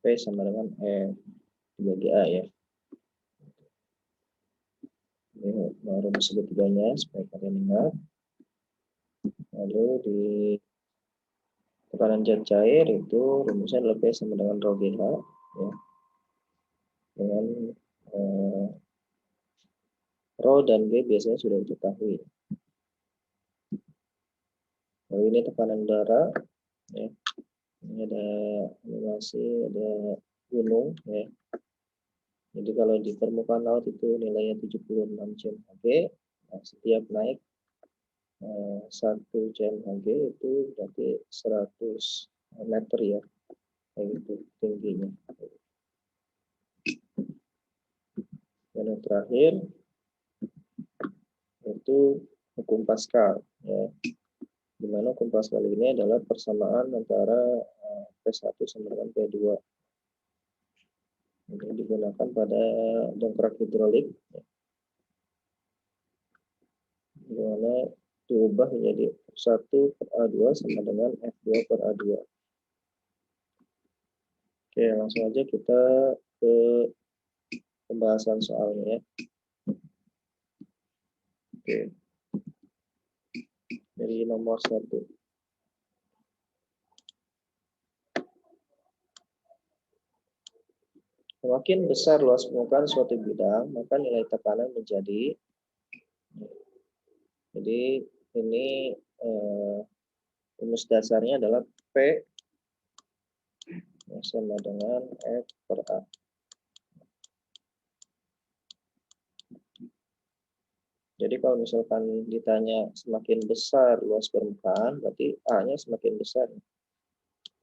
P sama dengan F dibagi A ya. Ini rumus segitiganya supaya kalian ingat. Lalu di tekanan zat cair itu rumusnya adalah P sama dengan rho GH ya. Dengan rho dan G biasanya sudah diketahui. Lalu ini tekanan udara ya. Ini ada animasi, ada gunung ya. Jadi kalau di permukaan laut itu nilainya 76 cm/Hg. Nah, setiap naik 1 cm/Hg itu berarti 100 meter ya. Kayak gitu tingginya. Dan yang terakhir itu hukum Pascal ya. Di mana hukum Pascal ini adalah persamaan antara P1 sama dengan P2. Ini digunakan pada dongkrak hidrolik ya. Di mana diubah menjadi F1 per A2 sama dengan F2 per A2. Oke, langsung aja kita ke pembahasan soalnya ya. Oke. Dari nomor 1. Semakin besar luas permukaan suatu bidang, maka nilai tekanan menjadi. Jadi ini rumus dasarnya adalah P sama dengan F per A. Jadi kalau misalkan ditanya semakin besar luas permukaan, berarti A-nya semakin besar.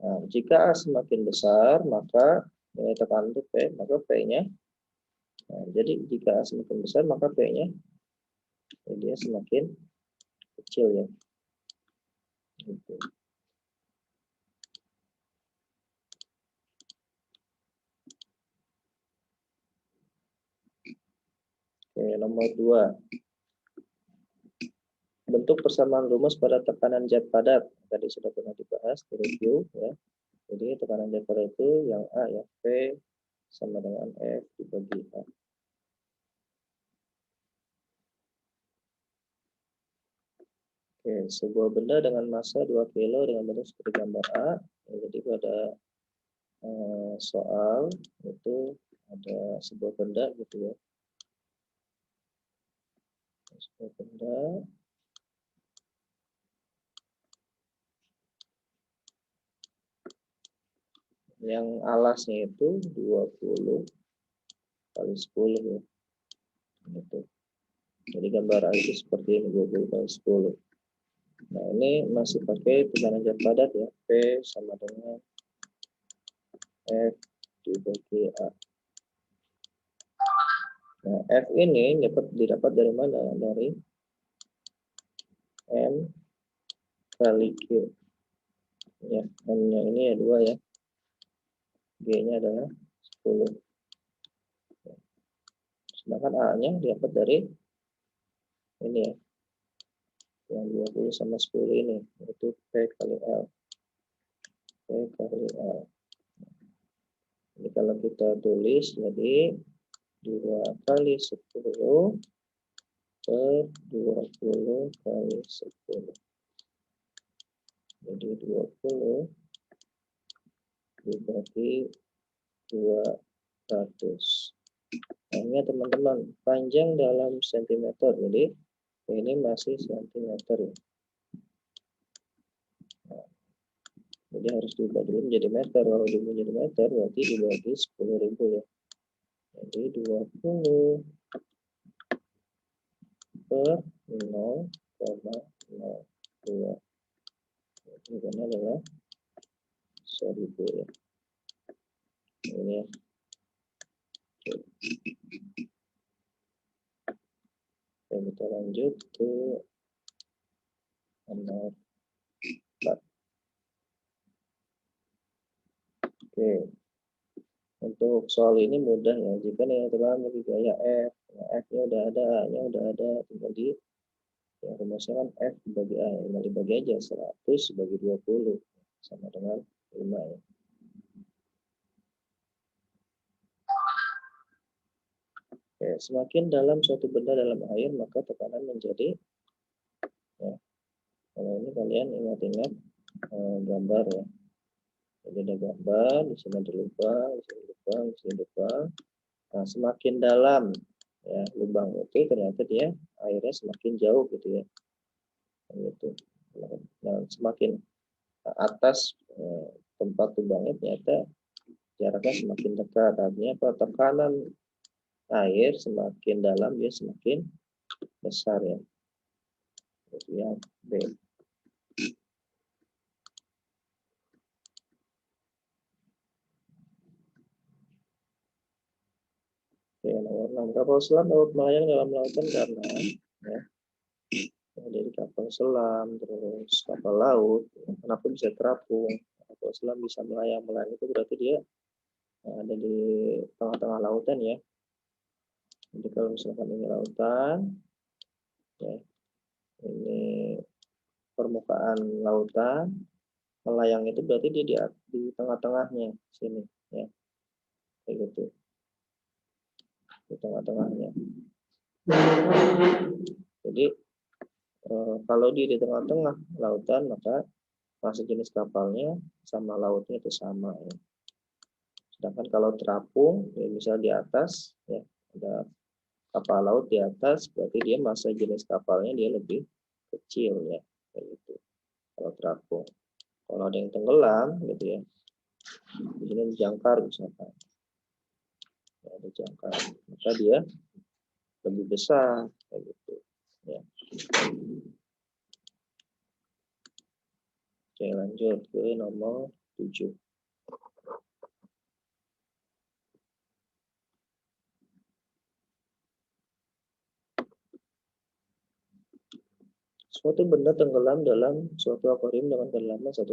Nah, jika A semakin besar, maka nilai tekanan itu P, maka P-nya. Nah, jadi jika A semakin besar, maka P-nya dia semakin kecil ya. Gitu. Oke, nomor 2. Bentuk persamaan rumus pada tekanan zat padat. Tadi sudah pernah dibahas di review ya. Jadi tekanan zat padat itu yang A ya, P sama dengan F dibagi A. Oke, sebuah benda dengan massa 2 kg dengan bentuk seperti gambar A. Ya, jadi pada soal itu ada sebuah benda gitu ya. Sebuah benda yang alasnya itu 20 kali 10 ya. Gitu. Jadi gambar A itu seperti ini 20 kali 10. Nah, ini masih pakai tekanan zat padat ya. P sama dengan F dibagi A. Nah, F ini didapat dari mana? Dari M kali Q. Ya, M-nya ini ya 2 ya. G-nya adalah 10. Sedangkan A-nya didapat dari ini ya. Yang 20 sama 10 ini. Itu P kali L. P kali L. Jadi kalau kita tulis jadi 2 kali 10 per 20 kali 10. Jadi 20 dibagi 200. Nah, ini teman-teman, panjang dalam sentimeter. Jadi ini masih sentimeter ya. Nah, jadi harus diubah dulu menjadi meter. Kalau diubah menjadi meter berarti dibagi 10.000 ya. Jadi 20 per 0,02. Ini adalah 1000 ya. Ini ya. Oke, kita lanjut ke nomor 4. Oke. Untuk soal ini mudah ya. Jika nilai tekanan bagi gaya F, nah, F-nya udah ada, A-nya udah ada, tinggal di ya, rumusnya kan F dibagi A, tinggal dibagi aja 100 bagi 20 sama dengan 5 ya. semakin dalam suatu benda dalam air, maka tekanan menjadi, ya, kalau ini kalian ingat-ingat gambar ya. Jadi ada gambar, di sini ada lubang, di sini lubang, di sini lubang. Nah, semakin dalam ya lubang itu, ternyata dia airnya semakin jauh gitu ya. Gitu. Nah, semakin atas tempat lubangnya ternyata jaraknya semakin dekat. Artinya apa? Tekanan air semakin dalam dia semakin besar ya. Itu yang B. Oke, nomor 6. Kapal selam dapat melayang dalam lautan karena ya, dari kapal selam, terus kapal laut, kenapa bisa terapung? Kapal selam bisa melayang itu berarti dia ada di tengah-tengah lautan ya. Jadi kalau misalkan ini lautan, ya, ini permukaan lautan, melayang itu berarti dia di tengah-tengahnya sini ya, kayak gitu, di tengah-tengahnya. Jadi kalau dia di tengah-tengah lautan, maka masa jenis kapalnya sama lautnya itu sama ya. Sedangkan kalau terapung ya bisa di atas ya, ada kapal laut di atas, berarti dia masa jenis kapalnya dia lebih kecil ya, kayak gitu. Kalau terapung, kalau ada yang tenggelam gitu ya, di sini jangkar misalkan, ya, ada jangkar, maka dia lebih besar kayak gitu ya. Oke, lanjut ke nomor 7. Suatu benda tenggelam dalam suatu akuarium dengan kedalaman 1,5.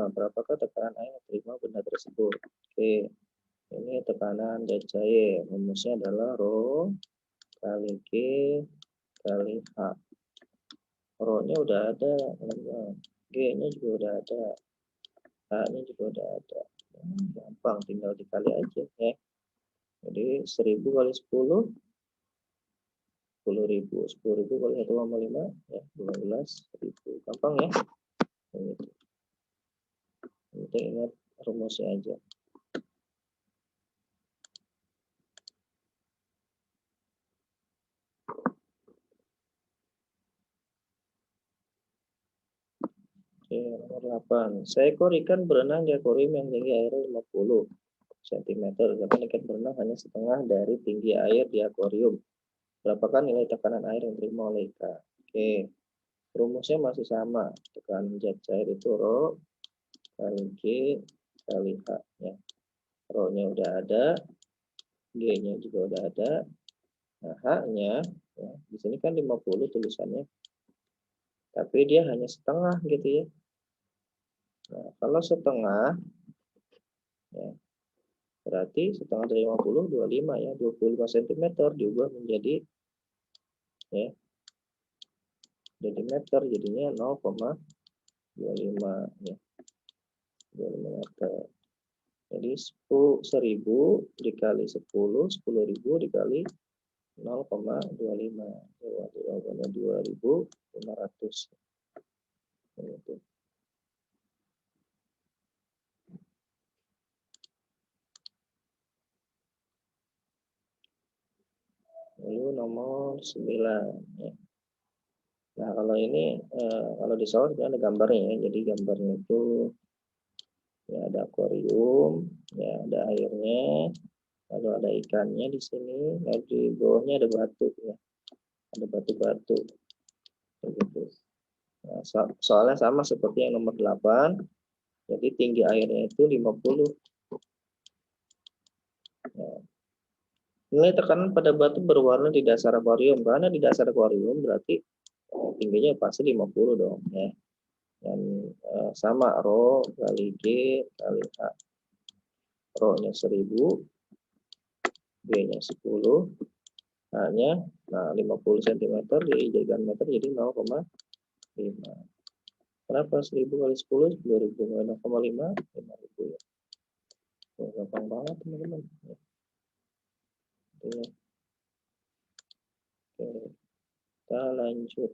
Berapakah tekanan air yang diterima benda tersebut? Oke, ini tekanan zat cair. Rumusnya adalah Rho kali G kali H. Rho-nya udah ada, G-nya juga udah ada, H-nya juga udah ada. Gampang, tinggal dikali aja ya. Jadi 1000 kali 10, 10.000. 10.000 kali 1,5 ya, 12.000. Gampang ya. Gitu. Kita ingat rumusnya aja. Oke, nomor 8. Seekor ikan berenang di akuarium yang tinggi airnya 50 cm. Sedangkan ikan berenang hanya setengah dari tinggi air di akuarium. Berapakah nilai tekanan air yang diterima oleh ikan? Oke, rumusnya masih sama. Tekanan zat cair itu Rho kali G kali H. Ya. Rho-nya udah ada, G-nya juga udah ada. Nah, H-nya, ya, di sini kan 50 tulisannya. Tapi dia hanya setengah gitu ya. Nah, kalau setengah, ya, berarti setengah dari 50, 25 ya. 25 cm diubah menjadi, ya, jadi meter, jadinya 0,25 ya. 25 meter. Jadi 1000 dikali 10, 10.000 dikali 0,25. Jawabannya 2.500. Gitu. Lalu nomor 9 ya. Nah, kalau ini kalau di sawah ada gambarnya ya. Jadi gambarnya itu ya ada akuarium, ya ada airnya, lalu ada ikannya di sini, lalu di bawahnya ada batu ya. Ada batu-batu begitu. Nah, soalnya sama seperti yang nomor 8. Jadi tinggi airnya itu 50. Nah, nilai tekanan pada batu berwarna di dasar akuarium. Karena di dasar akuarium berarti tingginya pasti 50 dong ya. Dan sama Rho kali G kali H. Rho-nya 1000, G-nya 10, H-nya 50 cm dijadikan meter jadi 0,5. Kenapa 1000 kali 10? 10.000 kali 0,5, 5.000 ya. Gampang banget teman-teman. Ya. Oke, kita lanjut.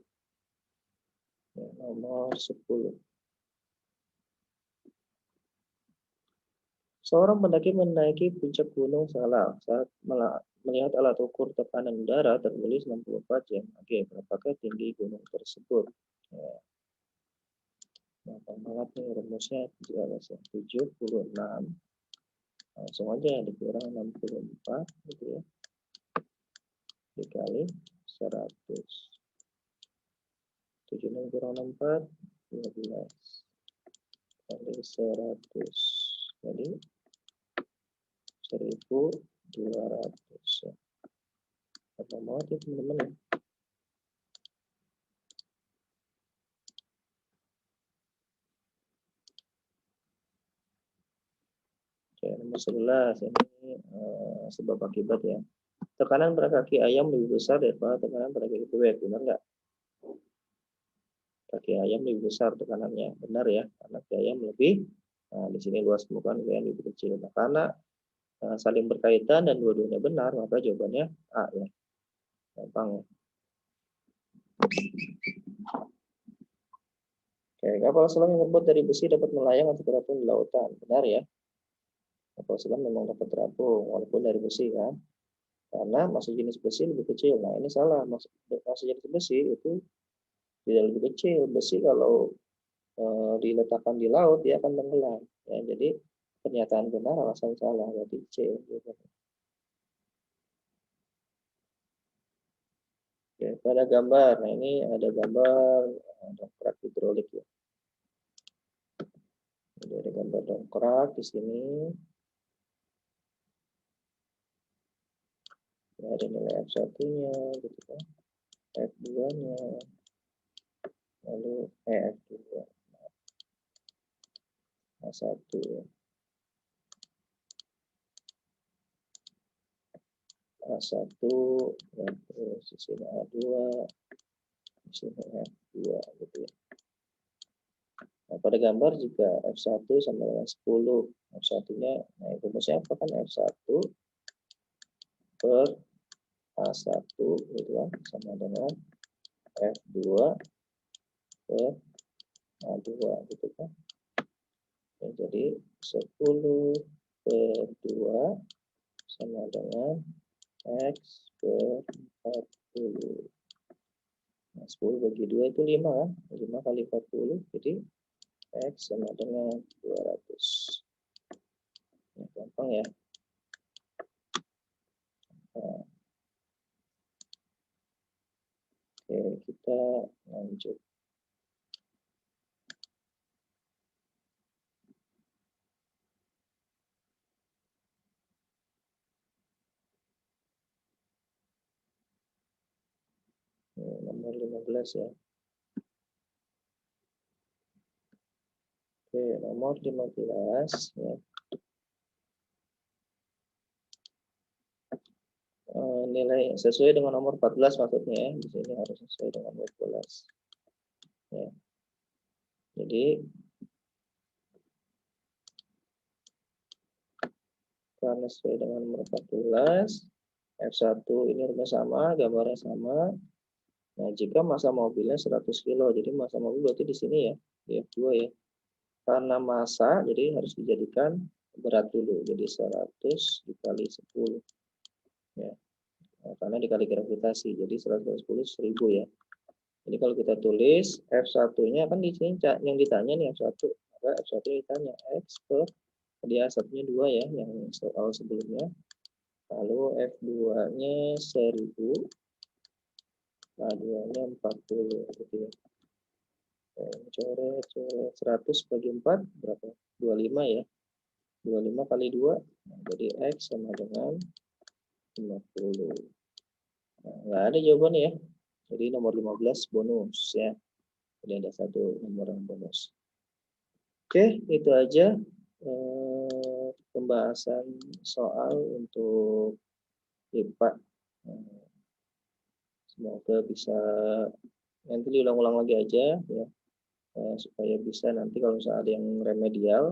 Ya, nomor 10. Seorang pendaki menaiki puncak Gunung Salak saat melihat alat ukur tekanan udara tertulis 64 Oke, berapakah tinggi gunung tersebut? Ya, gampang banget nih rumusnya, 76. Langsung aja dikurang 64 gitu ya. Dikali 100. 76 kurang 64, 12. Kali 100. Jadi 1200 ya. Apa mau ya teman-teman ya? Oke, nomor 11 ini sebab akibat ya. Tekanan pada kaki ayam lebih besar daripada tekanan pada kaki bebek, benar nggak? Kaki ayam lebih besar tekanannya, benar ya? Karena kaki ayam lebih, di sini luas permukaan yang lebih kecil. Nah, karena saling berkaitan dan dua-duanya benar, maka jawabannya A ya. Gampang ya. Oke, kapal selam yang terbuat dari besi dapat melayang atau terapung di lautan, benar ya? Kapal selam memang dapat terapung walaupun dari besi kan? Karena masuk jenis besi lebih kecil. Nah, ini salah. Masuk jenis besi itu tidak lebih kecil. Besi kalau diletakkan di laut dia akan tenggelam. Ya, jadi pernyataan benar alasan salah, berarti C. Gitu. Oke, pada gambar. Nah, ini ada gambar dongkrak hidrolik ya. Jadi ada gambar dongkrak di sini. Ya, ada nilai F1-nya gitu kan. F2-nya. Lalu F2. A1 ya. A1 ya, terus di sini A2, di sini F2 gitu ya. Nah, pada gambar juga F1 sama dengan 10. F1-nya, nah rumusnya apa kan F1 per A1 gitu kan, sama dengan F2 per A2 gitu kan. Ya, jadi 10 per 2 sama dengan X per 40. Nah, 10 bagi 2 itu 5 kan? 5 kali 40, jadi X sama dengan 200. Ya, gampang ya. Nah, oke, kita lanjut. Nomor 15 ya. Oke, nomor 15 ya. Nilai sesuai dengan nomor 14 maksudnya ya. Di sini harus sesuai dengan 14. Ya. Jadi karena sesuai dengan nomor 14, F1 ini rumus sama, gambarnya sama. Nah, jika massa mobilnya 100 kilo, jadi massa mobil berarti di sini ya, di F2 ya. Karena massa, jadi harus dijadikan berat dulu. Jadi 100 dikali 10. Ya. Nah, karena dikali gravitasi, jadi 110 1000 ya. Jadi kalau kita tulis F1-nya kan di sini yang ditanya nih F1. Maka F1 ditanya X per, dia A1-nya 2 ya, yang soal sebelumnya. Lalu F2-nya 1000, A2-nya 40 gitu ya. Coret 100 bagi 4 berapa? 25 ya. 25 kali 2, nah, jadi X sama dengan 50. Nah, nggak ada jawabannya ya. Jadi nomor 15 bonus ya. Jadi ada satu nomor yang bonus. Oke, itu aja pembahasan soal untuk IPA. Semoga bisa nanti diulang-ulang lagi aja ya, supaya bisa nanti kalau misalnya ada yang remedial